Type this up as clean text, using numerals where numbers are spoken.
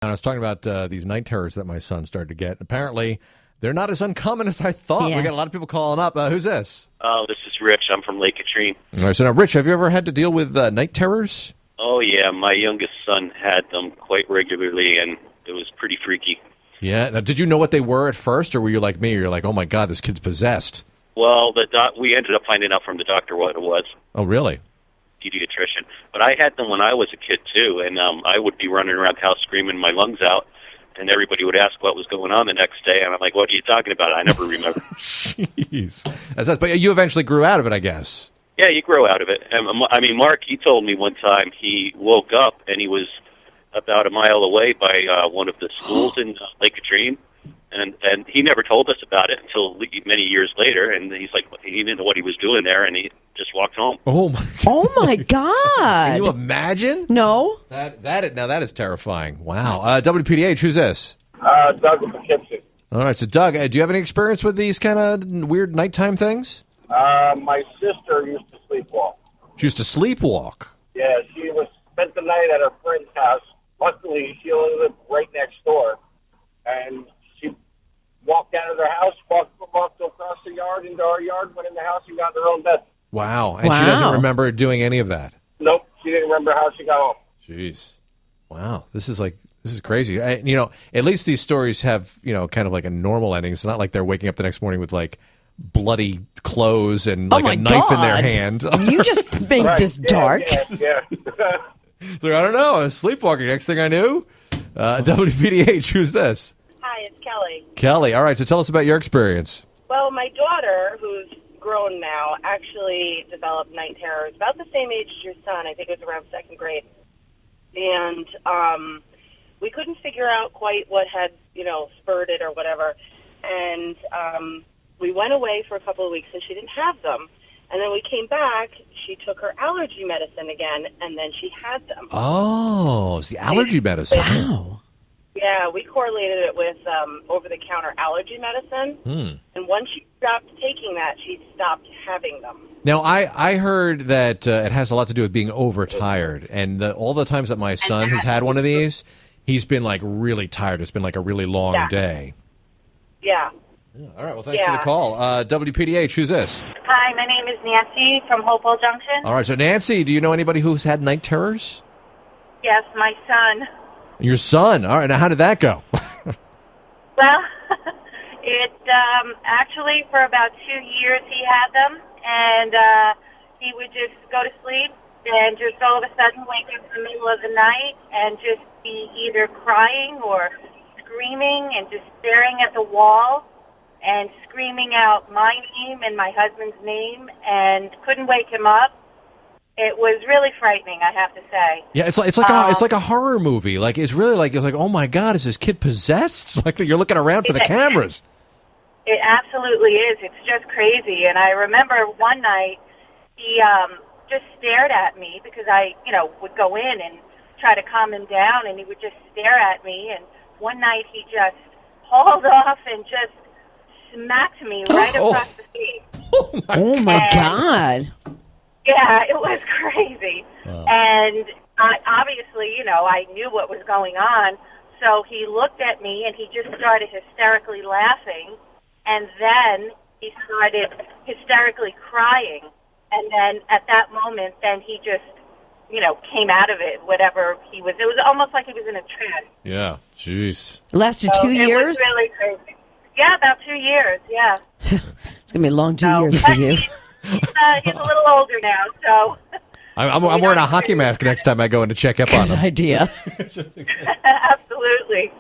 And I was talking about these night terrors that my son started to get. Apparently, they're not as uncommon as I thought. Yeah. We got a lot of people calling up. Who's this? Oh, this is Rich. I'm from Lake Katrine. All right, so now, Rich, have you ever had to deal with night terrors? Oh, yeah. My youngest son had them quite regularly, and it was pretty freaky. Yeah. Now, did you know what they were at first, or were you like me? You're like, oh, my God, this kid's possessed. Well, we ended up finding out from the doctor what it was. Oh, really? Pediatrician. But I had them when I was a kid, too, and I would be running around the house screaming my lungs out, and everybody would ask what was going on the next day, and I'm like, what are you talking about? I never remember. Jeez. But you eventually grew out of it, I guess. Yeah, you grow out of it. I mean, Mark, he told me one time he woke up, and he was about a mile away by one of the schools in Lake Katrine, and he never told us about it until many years later, and he's like, he didn't know what he was doing there, and he just walked home. Oh, my God. Oh, my God. Can you imagine? No. Now that is terrifying. Wow. WPDH, who's this? Doug from Poughkeepsie. All right, so Doug, do you have any experience with these kind of weird nighttime things? My sister used to sleepwalk. She used to sleepwalk. Yeah, she spent the night at her friend's house. Luckily, she only lived right next door, and she walked out of their house, walked across the yard into our yard, went in the house, and got in her own bed. Wow. And she doesn't remember doing any of that? Nope, she didn't remember how she got home. Jeez. Wow. This is crazy. At least these stories have, kind of like a normal ending. It's not like they're waking up the next morning with like bloody clothes and like a knife in their hand. You just made this dark. Yeah. So I don't know. I was sleepwalking. Next thing I knew, WPDH, who's this? Hi, it's Kelly. Kelly. All right. So tell us about your experience. Well, my daughter, who's grown now, actually developed night terrors about the same age as your son. I think it was around second grade. And we couldn't figure out quite what had, spurred it or whatever. And we went away for a couple of weeks and she didn't have them. And then we came back, she took her allergy medicine again, and then she had them. Oh, it's the allergy medicine. Wow. Yeah, we correlated it with over-the-counter allergy medicine. And once she stopped taking that, she stopped having them. Now, I heard that it has a lot to do with being overtired. And all the times that my son has had one of these, he's been like really tired. It's been like a really long day. Yeah. All right. Well, thanks for the call. WPDH, who's this? Hi, my name is Nancy from Hopewell Junction. All right. So, Nancy, do you know anybody who's had night terrors? Yes, my son. Your son. All right. Now, how did that go? Well, it actually for about 2 years he had them, and he would just go to sleep and just all of a sudden wake up in the middle of the night and just be either crying or screaming and just staring at the wall and screaming out my name and my husband's name, and couldn't wake him up. It was really frightening, I have to say. Yeah, it's like a horror movie. Like it's like oh my God, is this kid possessed? Like you're looking around for the cameras. It absolutely is. It's just crazy. And I remember one night he just stared at me because I, would go in and try to calm him down, and he would just stare at me. And one night he just hauled off and just smacked me right across the face. Oh my God. Yeah, it was crazy. Wow. And obviously, I knew what was going on. So he looked at me and he just started hysterically laughing. And then he started hysterically crying. And then at that moment, then he just, came out of it, whatever he was. It was almost like he was in a trance. Yeah, jeez. Lasted 2 years? It was really crazy. Yeah, about 2 years, yeah. It's going to be a long 2 years for you. He's a little older now, so. I'm wearing a hockey mask next time I go in to check up on him. Good idea. Absolutely.